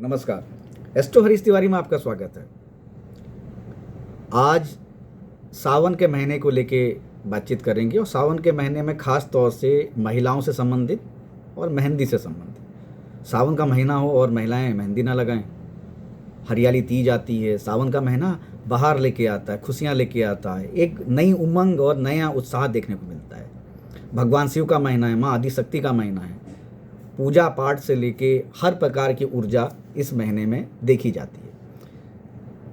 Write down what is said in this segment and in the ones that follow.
नमस्कार। एस्ट्रो हरीश तिवारी में आपका स्वागत है। आज सावन के महीने को लेके बातचीत करेंगे और सावन के महीने में ख़ास तौर से महिलाओं से संबंधित और मेहंदी से संबंधित। सावन का महीना हो और महिलाएं मेहंदी ना लगाएं। हरियाली तीज आती है। सावन का महीना बाहर लेके आता है, खुशियाँ लेके आता है, एक नई उमंग और नया उत्साह देखने को मिलता है। भगवान शिव का महीना है, माँ आदिशक्ति का महीना है। पूजा पाठ से लेके हर प्रकार की ऊर्जा इस महीने में देखी जाती है।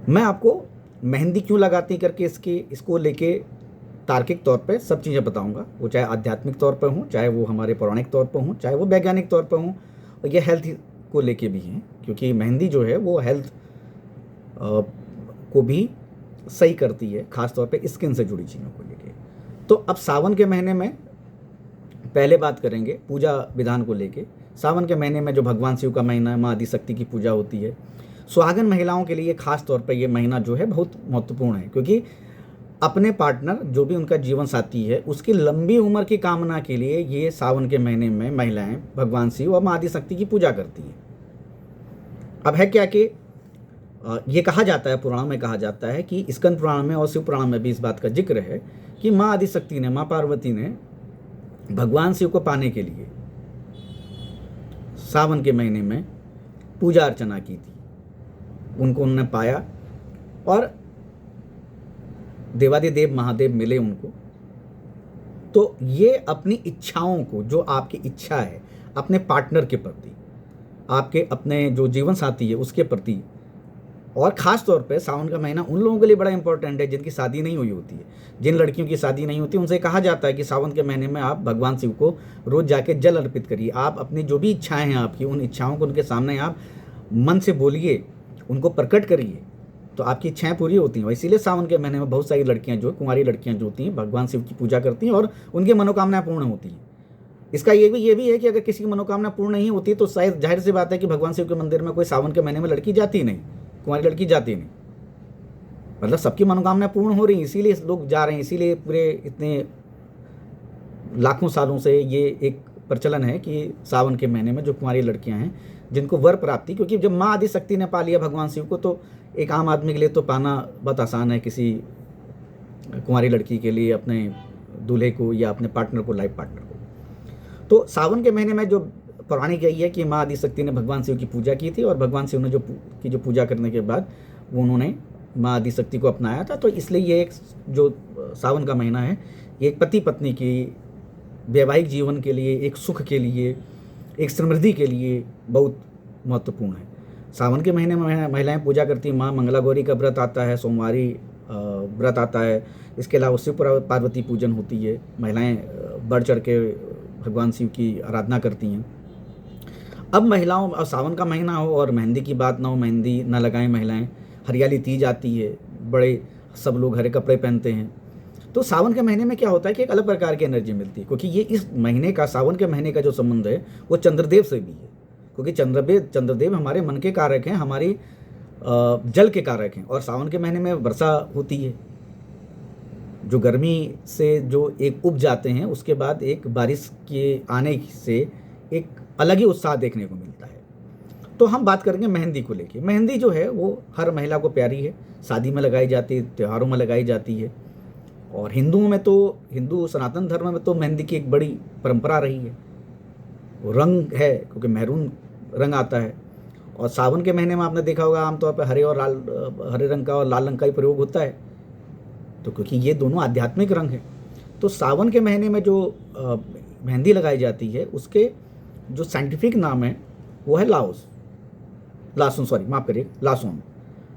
मैं आपको मेहंदी क्यों लगाती करके इसको लेके तार्किक तौर पे सब चीज़ें बताऊंगा। वो चाहे आध्यात्मिक तौर पर हों, चाहे वो हमारे पौराणिक तौर पर हों, चाहे वो वैज्ञानिक तौर पर हों, और ये हेल्थ को लेके भी हैं, क्योंकि मेहंदी जो है वो हेल्थ को भी सही करती है, ख़ास तौर पे स्किन से जुड़ी चीज़ों को लेके। तो अब सावन के महीने में पहले बात करेंगे पूजा विधान को लेके। सावन के महीने में जो भगवान शिव का महीना है, माँ आदिशक्ति की पूजा होती है। सुहागन महिलाओं के लिए खास तौर पर ये महीना जो है बहुत महत्वपूर्ण है, क्योंकि अपने पार्टनर जो भी उनका जीवन साथी है उसकी लंबी उम्र की कामना के लिए ये सावन के महीने में महिलाएं भगवान शिव और माँ आदिशक्ति की पूजा करती हैं। अब है क्या कि ये कहा जाता है, पुराण में कहा जाता है कि स्कंद पुराण में और शिव पुराण में भी इस बात का जिक्र है कि माँ आदिशक्ति ने, माँ पार्वती ने भगवान शिव को पाने के लिए सावन के महीने में पूजा अर्चना की थी। उनको उन्होंने पाया और देवादिदेव महादेव मिले उनको। तो ये अपनी इच्छाओं को, जो आपकी इच्छा है अपने पार्टनर के प्रति, आपके अपने जो जीवन साथी है उसके प्रति, और ख़ास तौर पे सावन का महीना उन लोगों के लिए बड़ा इंपॉर्टेंट है जिनकी शादी नहीं हुई होती है। जिन लड़कियों की शादी नहीं होती उनसे कहा जाता है कि सावन के महीने में आप भगवान शिव को रोज़ जाके जल अर्पित करिए। आप अपनी जो भी इच्छाएं हैं आपकी, उन इच्छाओं को उनके सामने आप मन से बोलिए, उनको प्रकट करिए, तो आपकी इच्छाएं पूरी होती हैं। इसीलिए सावन के महीने में बहुत सारी लड़कियाँ, जो कुंवारी लड़कियाँ जो होती हैं, भगवान शिव की पूजा करती हैं और उनकी मनोकामनाएँ पूर्ण होती हैं। इसका ये भी है कि अगर किसी की मनोकामना पूर्ण नहीं होती तो शायद जाहिर सी बात है कि भगवान शिव के मंदिर में कोई सावन के महीने में लड़की जाती नहीं, कुंवारी लड़की जाती नहीं। मतलब सबकी मनोकामना पूर्ण हो रही है, इसीलिए लोग जा रहे हैं। इसीलिए पूरे इतने लाखों सालों से ये एक प्रचलन है कि सावन के महीने में जो कुंवारी लड़कियां हैं जिनको वर प्राप्ति, क्योंकि जब माँ आदिशक्ति ने पा लिया भगवान शिव को तो एक आम आदमी के लिए तो पाना बहुत आसान है, किसी कुंवारी लड़की के लिए अपने दूल्हे को या अपने पार्टनर को, लाइफ पार्टनर को। तो सावन के महीने में जो पौराणिक यही है कि माँ आदिशक्ति ने भगवान शिव की पूजा की थी और भगवान शिव ने जो पूजा करने के बाद वो उन्होंने माँ आदिशक्ति को अपनाया था। तो इसलिए ये एक जो सावन का महीना है, ये एक पति पत्नी की वैवाहिक जीवन के लिए, एक सुख के लिए, एक समृद्धि के लिए बहुत महत्वपूर्ण है। सावन के महीने में महिलाएं पूजा करती हैं। माँ मंगला गौरी का व्रत आता है, सोमवारी व्रत आता है। इसके अलावा शिव पार्वती पूजन होती है। महिलाएं बढ़ चढ़ के भगवान शिव की आराधना करती हैं। अब महिलाओं, अब सावन का महीना हो और मेहंदी की बात ना हो, मेहंदी ना लगाएं महिलाएं। हरियाली तीज आती है, बड़े सब लोग हरे कपड़े पहनते हैं। तो सावन के महीने में क्या होता है कि एक अलग प्रकार की एनर्जी मिलती है, क्योंकि ये इस महीने का, सावन के महीने का जो संबंध है वो चंद्रदेव से भी है, क्योंकि चंद्रदेव हमारे मन के कारक हैं, हमारी जल के कारक हैं। और सावन के महीने में वर्षा होती है, जो गर्मी से जो एक उब जाते हैं, उसके बाद एक बारिश के आने से एक अलग ही उत्साह देखने को मिलता है। तो हम बात करेंगे मेहंदी को लेके। मेहंदी जो है वो हर महिला को प्यारी है, शादी में लगाई जाती है, त्योहारों में लगाई जाती है। और हिंदुओं में तो, हिंदू सनातन धर्म में तो मेहंदी की एक बड़ी परंपरा रही है। वो रंग है, क्योंकि मैरून रंग आता है। और सावन के महीने में आपने देखा होगा आमतौर पर हरे रंग का और लाल रंग का ही प्रयोग होता है, तो क्योंकि ये दोनों आध्यात्मिक रंग हैं। तो सावन के महीने में जो मेहंदी लगाई जाती है उसके जो साइंटिफिक नाम है वो है लासोन।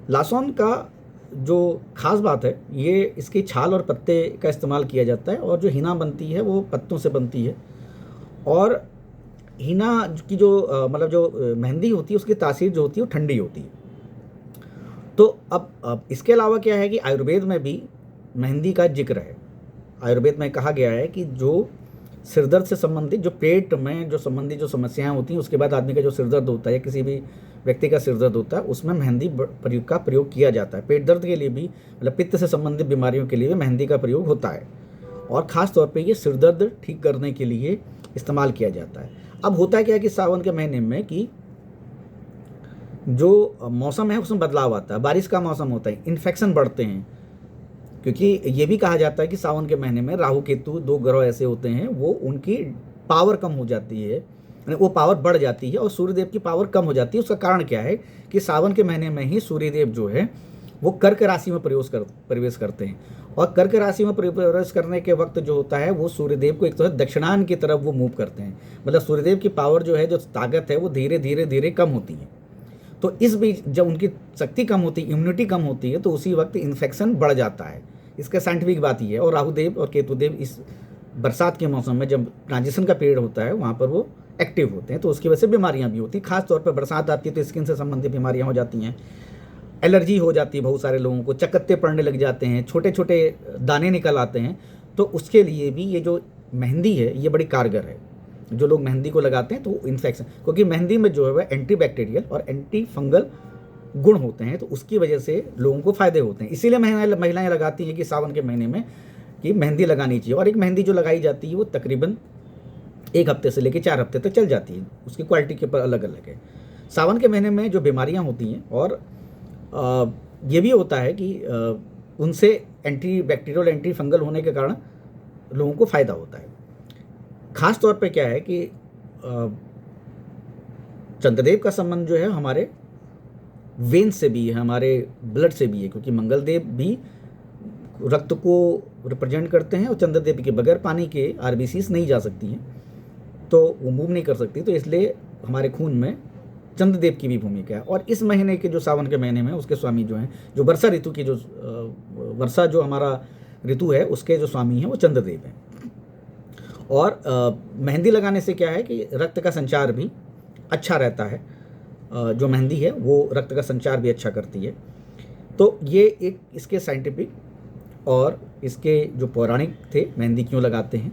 लासोन का जो खास बात है, ये इसकी छाल और पत्ते का इस्तेमाल किया जाता है। और जो हिना बनती है वो पत्तों से बनती है। और हिना की जो मतलब जो मेहंदी होती है उसकी तासीर जो होती है वो ठंडी होती है। तो अब इसके अलावा क्या है कि आयुर्वेद में भी मेहंदी का जिक्र है। आयुर्वेद में कहा गया है कि जो सिरदर्द से संबंधित, जो पेट में जो संबंधित जो समस्याएं होती हैं, उसके बाद आदमी का जो सिरदर्द होता है या किसी भी व्यक्ति का सिरदर्द होता है, उसमें मेहंदी का प्रयोग किया जाता है। पेट दर्द के लिए भी, मतलब पित्त से संबंधित बीमारियों के लिए भी मेहंदी का प्रयोग होता है। और ख़ास तौर पे ये सिरदर्द ठीक करने के लिए इस्तेमाल किया जाता है। अब होता क्या है कि सावन के महीने में कि जो मौसम है उसमें बदलाव आता है, बारिश का मौसम होता है, इन्फेक्शन बढ़ते हैं, क्योंकि ये भी कहा जाता है कि सावन के महीने में राहु केतु 2 ग्रह ऐसे होते हैं, वो उनकी पावर कम हो जाती है, यानी वो पावर बढ़ जाती है और सूर्यदेव की पावर कम हो जाती है। उसका कारण क्या है कि सावन के महीने में ही सूर्यदेव जो है वो कर्क राशि में प्रवेश करते हैं, और कर्क राशि में प्रवेश करने के वक्त जो होता है वो सूर्यदेव को एक तरह दक्षिणायन की तरफ वो मूव करते हैं, मतलब सूर्यदेव की पावर जो है, जो ताकत है, वो धीरे धीरे धीरे कम होती है। तो इस बीच जब उनकी शक्ति कम होती है, इम्यूनिटी कम होती है, तो उसी वक्त इन्फेक्शन बढ़ जाता है। इसका साइंटिफिक बात ये है। और राहुदेव और केतुदेव इस बरसात के मौसम में जब ट्रांजिशन का पीरियड होता है वहाँ पर वो एक्टिव होते हैं, तो उसकी वजह से बीमारियाँ भी होती हैं। खास तौर पर बरसात आती है तो स्किन से संबंधित बीमारियाँ हो जाती हैं, एलर्जी हो जाती है, बहुत सारे लोगों को चकत्ते पड़ने लग जाते हैं, छोटे छोटे दाने निकल आते हैं। तो उसके लिए भी ये जो मेहंदी है ये बड़ी कारगर है। जो लोग मेहंदी को लगाते हैं तो इन्फेक्शन, क्योंकि मेहंदी में जो है वह एंटी बैक्टीरियल और एंटी फंगल गुण होते हैं, तो उसकी वजह से लोगों को फायदे होते हैं। इसीलिए महिलाएं लगाती हैं कि सावन के महीने में कि मेहंदी लगानी चाहिए। और एक मेहंदी जो लगाई जाती है वो तकरीबन 1 हफ्ते से लेकर 4 हफ्ते तक चल जाती है, उसकी क्वालिटी के ऊपर अलग अलग है। सावन के महीने में जो बीमारियां होती हैं, और ये भी होता है कि उनसे एंटी बैक्टीरियल एंटी फंगल होने के कारण लोगों को फ़ायदा होता है। खास तौर पे क्या है कि चंद्रदेव का संबंध जो है हमारे वेन से भी है, हमारे ब्लड से भी है, क्योंकि मंगलदेव भी रक्त को रिप्रेजेंट करते हैं और चंद्रदेव के बगैर पानी के आरबीसीज नहीं जा सकती हैं, तो वो मूव नहीं कर सकती, तो इसलिए हमारे खून में चंद्रदेव की भी भूमिका है। और इस महीने के जो सावन के महीने में उसके स्वामी जो हैं, जो वर्षा ऋतु की जो वर्षा जो हमारा ऋतु है उसके जो स्वामी हैं वो चंद्रदेव हैं। और मेहंदी लगाने से क्या है कि रक्त का संचार भी अच्छा रहता है। जो मेहंदी है वो रक्त का संचार भी अच्छा करती है। तो ये एक इसके साइंटिफिक और इसके जो पौराणिक थे मेहंदी क्यों लगाते हैं,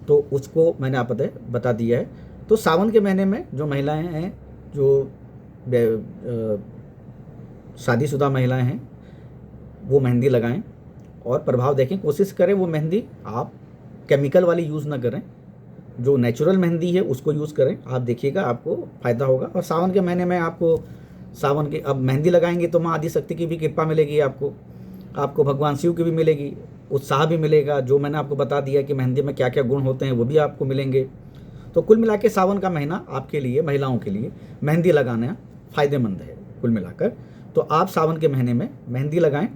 तो उसको मैंने आप बता दिया है। तो सावन के महीने में जो महिलाएं हैं, जो शादीशुदा महिलाएं हैं, वो मेहंदी लगाएं और प्रभाव देखें। कोशिश करें वो मेहंदी आप केमिकल वाली यूज़ ना करें, जो नेचुरल मेहंदी है उसको यूज़ करें। आप देखिएगा आपको फ़ायदा होगा। और सावन के महीने में आपको सावन के अब मेहंदी लगाएंगे तो माँ आदिशक्ति की भी कृपा मिलेगी, आपको भगवान शिव की भी मिलेगी, उत्साह भी मिलेगा। जो मैंने आपको बता दिया कि मेहंदी में क्या क्या गुण होते हैं वो भी आपको मिलेंगे। तो कुल मिला के सावन का महीना आपके लिए, महिलाओं के लिए मेहंदी लगाना फ़ायदेमंद है कुल मिलाकर। तो आप सावन के महीने में मेहंदी लगाएं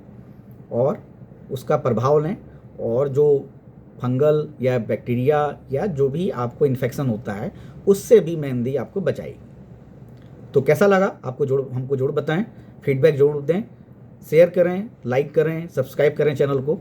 और उसका प्रभाव लें, और जो फंगल या बैक्टीरिया या जो भी आपको इन्फेक्शन होता है उससे भी मेहंदी आपको बचाएगी। तो कैसा लगा आपको, हमको जरूर बताएं, फीडबैक जरूर दें, शेयर करें, लाइक करें, सब्सक्राइब करें चैनल को।